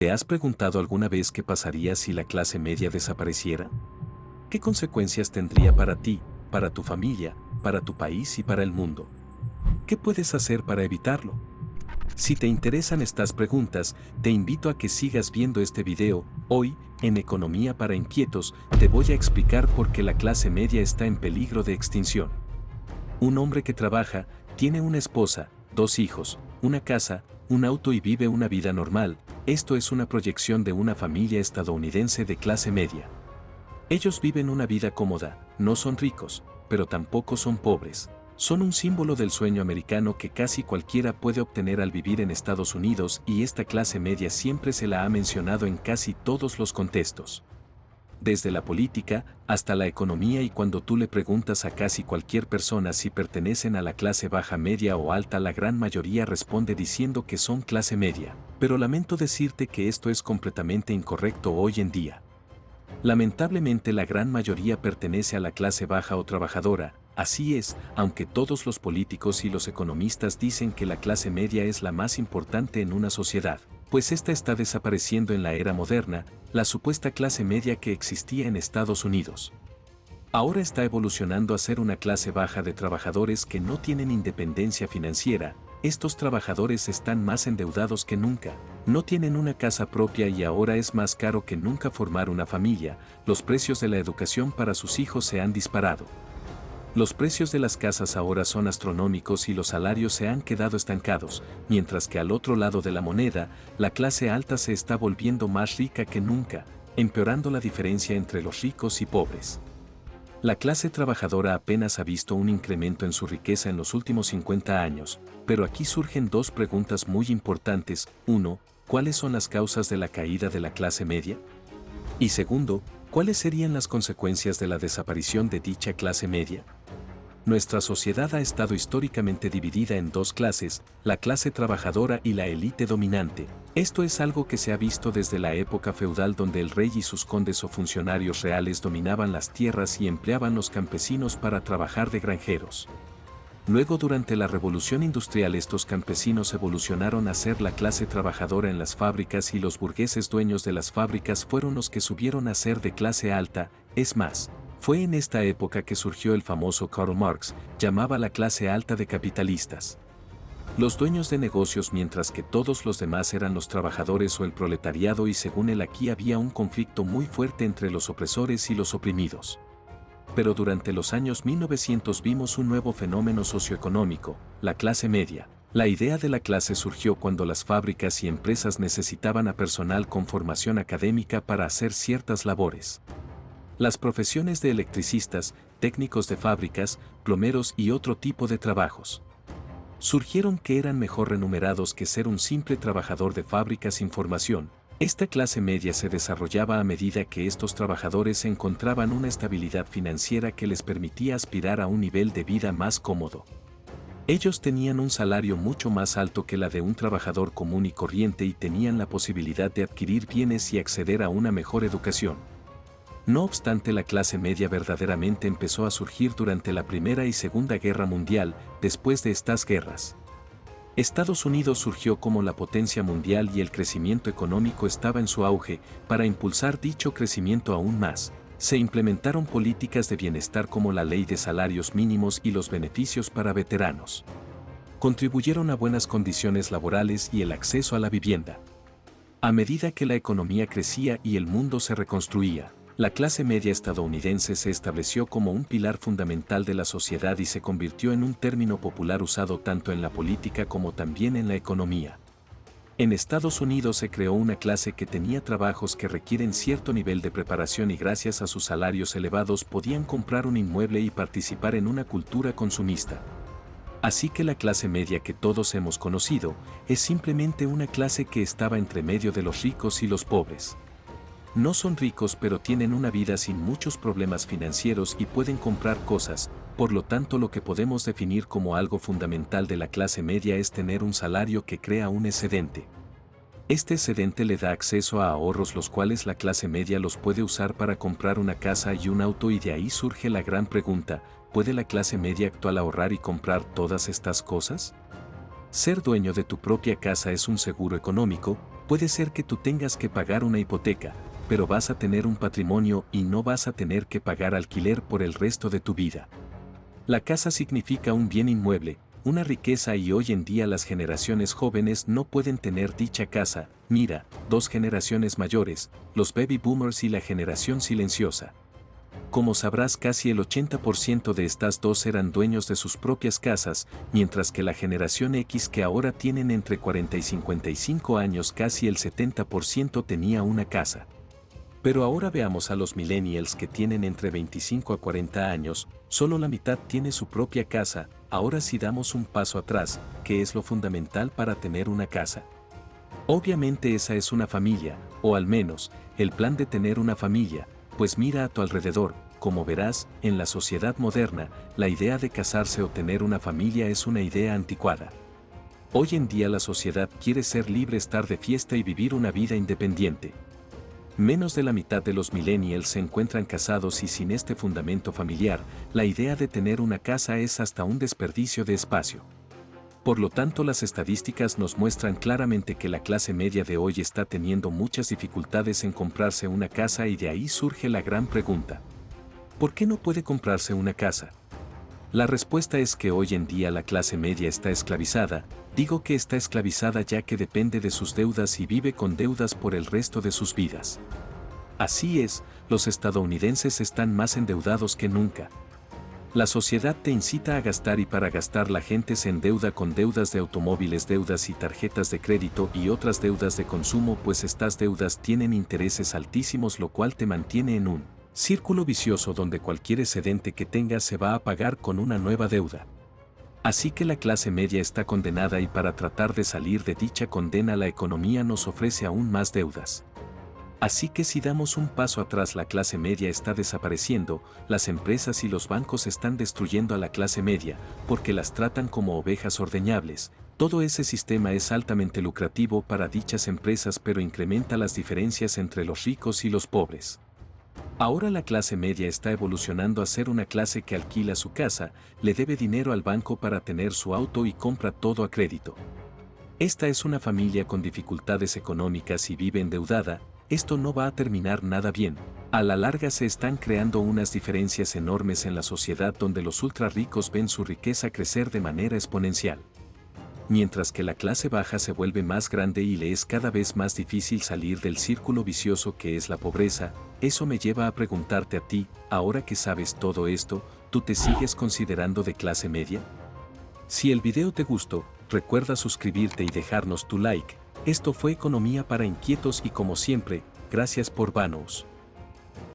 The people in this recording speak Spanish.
¿Te has preguntado alguna vez qué pasaría si la clase media desapareciera? ¿Qué consecuencias tendría para ti, para tu familia, para tu país y para el mundo? ¿Qué puedes hacer para evitarlo? Si te interesan estas preguntas, te invito a que sigas viendo este video. Hoy, en Economía para Inquietos, te voy a explicar por qué la clase media está en peligro de extinción. Un hombre que trabaja, tiene una esposa, 2 hijos, una casa, un auto y vive una vida normal. Esto es una proyección de una familia estadounidense de clase media. Ellos viven una vida cómoda, no son ricos, pero tampoco son pobres. Son un símbolo del sueño americano que casi cualquiera puede obtener al vivir en Estados Unidos, y esta clase media siempre se la ha mencionado en casi todos los contextos. Desde la política hasta la economía, y cuando tú le preguntas a casi cualquier persona si pertenecen a la clase baja, media o alta, la gran mayoría responde diciendo que son clase media. Pero lamento decirte que esto es completamente incorrecto hoy en día. Lamentablemente la gran mayoría pertenece a la clase baja o trabajadora. Así es, aunque todos los políticos y los economistas dicen que la clase media es la más importante en una sociedad, pues esta está desapareciendo en la era moderna, la supuesta clase media que existía en Estados Unidos. Ahora está evolucionando a ser una clase baja de trabajadores que no tienen independencia financiera. Estos trabajadores están más endeudados que nunca, no tienen una casa propia y ahora es más caro que nunca formar una familia. Los precios de la educación para sus hijos se han disparado. Los precios de las casas ahora son astronómicos y los salarios se han quedado estancados, mientras que al otro lado de la moneda, la clase alta se está volviendo más rica que nunca, empeorando la diferencia entre los ricos y pobres. La clase trabajadora apenas ha visto un incremento en su riqueza en los últimos 50 años, pero aquí surgen dos preguntas muy importantes. Uno, ¿cuáles son las causas de la caída de la clase media? Y segundo, ¿cuáles serían las consecuencias de la desaparición de dicha clase media? Nuestra sociedad ha estado históricamente dividida en dos clases, la clase trabajadora y la élite dominante. Esto es algo que se ha visto desde la época feudal, donde el rey y sus condes o funcionarios reales dominaban las tierras y empleaban los campesinos para trabajar de granjeros. Luego, durante la Revolución Industrial, estos campesinos evolucionaron a ser la clase trabajadora en las fábricas, y los burgueses dueños de las fábricas fueron los que subieron a ser de clase alta. Es más, fue en esta época que surgió el famoso Karl Marx, llamaba la clase alta de capitalistas. Los dueños de negocios, mientras que todos los demás eran los trabajadores o el proletariado, y según él aquí había un conflicto muy fuerte entre los opresores y los oprimidos. Pero durante los años 1900 vimos un nuevo fenómeno socioeconómico, la clase media. La idea de la clase surgió cuando las fábricas y empresas necesitaban a personal con formación académica para hacer ciertas labores. Las profesiones de electricistas, técnicos de fábricas, plomeros y otro tipo de trabajos surgieron que eran mejor remunerados que ser un simple trabajador de fábrica sin formación. Esta clase media se desarrollaba a medida que estos trabajadores encontraban una estabilidad financiera que les permitía aspirar a un nivel de vida más cómodo. Ellos tenían un salario mucho más alto que la de un trabajador común y corriente, y tenían la posibilidad de adquirir bienes y acceder a una mejor educación. No obstante, la clase media verdaderamente empezó a surgir durante la Primera y Segunda Guerra Mundial. Después de estas guerras, Estados Unidos surgió como la potencia mundial y el crecimiento económico estaba en su auge. Para impulsar dicho crecimiento aún más, se implementaron políticas de bienestar como la ley de salarios mínimos y los beneficios para veteranos. Contribuyeron a buenas condiciones laborales y el acceso a la vivienda. A medida que la economía crecía y el mundo se reconstruía, la clase media estadounidense se estableció como un pilar fundamental de la sociedad y se convirtió en un término popular usado tanto en la política como también en la economía. En Estados Unidos se creó una clase que tenía trabajos que requieren cierto nivel de preparación, y gracias a sus salarios elevados podían comprar un inmueble y participar en una cultura consumista. Así que la clase media que todos hemos conocido es simplemente una clase que estaba entre medio de los ricos y los pobres. No son ricos, pero tienen una vida sin muchos problemas financieros y pueden comprar cosas. Por lo tanto, lo que podemos definir como algo fundamental de la clase media es tener un salario que crea un excedente. Este excedente le da acceso a ahorros, los cuales la clase media los puede usar para comprar una casa y un auto, y de ahí surge la gran pregunta: ¿puede la clase media actual ahorrar y comprar todas estas cosas? Ser dueño de tu propia casa es un seguro económico. Puede ser que tú tengas que pagar una hipoteca, pero vas a tener un patrimonio y no vas a tener que pagar alquiler por el resto de tu vida. La casa significa un bien inmueble, una riqueza y hoy en día las generaciones jóvenes no pueden tener dicha casa. Mira, dos generaciones mayores, los baby boomers y la generación silenciosa. Como sabrás, casi el 80% de estas dos eran dueños de sus propias casas, mientras que la generación X, que ahora tienen entre 40 y 55 años, casi el 70% tenía una casa. Pero ahora veamos a los millennials, que tienen entre 25 a 40 años, solo la mitad tiene su propia casa. Ahora si damos un paso atrás, ¿qué es lo fundamental para tener una casa? Obviamente esa es una familia, o al menos, el plan de tener una familia. Pues mira a tu alrededor, como verás, en la sociedad moderna, la idea de casarse o tener una familia es una idea anticuada. Hoy en día la sociedad quiere ser libre, estar de fiesta y vivir una vida independiente. Menos de la mitad de los millennials se encuentran casados y sin este fundamento familiar, la idea de tener una casa es hasta un desperdicio de espacio. Por lo tanto, las estadísticas nos muestran claramente que la clase media de hoy está teniendo muchas dificultades en comprarse una casa y de ahí surge la gran pregunta. ¿Por qué no puede comprarse una casa? La respuesta es que hoy en día la clase media está esclavizada. Digo que está esclavizada ya que depende de sus deudas y vive con deudas por el resto de sus vidas. Así es, los estadounidenses están más endeudados que nunca. La sociedad te incita a gastar y para gastar la gente se endeuda con deudas de automóviles, deudas y tarjetas de crédito y otras deudas de consumo, pues estas deudas tienen intereses altísimos, lo cual te mantiene en un círculo vicioso donde cualquier excedente que tengas se va a pagar con una nueva deuda. Así que la clase media está condenada y para tratar de salir de dicha condena la economía nos ofrece aún más deudas. Así que si damos un paso atrás, la clase media está desapareciendo, las empresas y los bancos están destruyendo a la clase media, porque las tratan como ovejas ordeñables. Todo ese sistema es altamente lucrativo para dichas empresas, pero incrementa las diferencias entre los ricos y los pobres. Ahora la clase media está evolucionando a ser una clase que alquila su casa, le debe dinero al banco para tener su auto y compra todo a crédito. Esta es una familia con dificultades económicas y vive endeudada. Esto no va a terminar nada bien. A la larga se están creando unas diferencias enormes en la sociedad donde los ultra ricos ven su riqueza crecer de manera exponencial, mientras que la clase baja se vuelve más grande y le es cada vez más difícil salir del círculo vicioso que es la pobreza. Eso me lleva a preguntarte a ti, ahora que sabes todo esto, ¿tú te sigues considerando de clase media? Si el video te gustó, recuerda suscribirte y dejarnos tu like. Esto fue Economía para Inquietos y como siempre, gracias por vernos.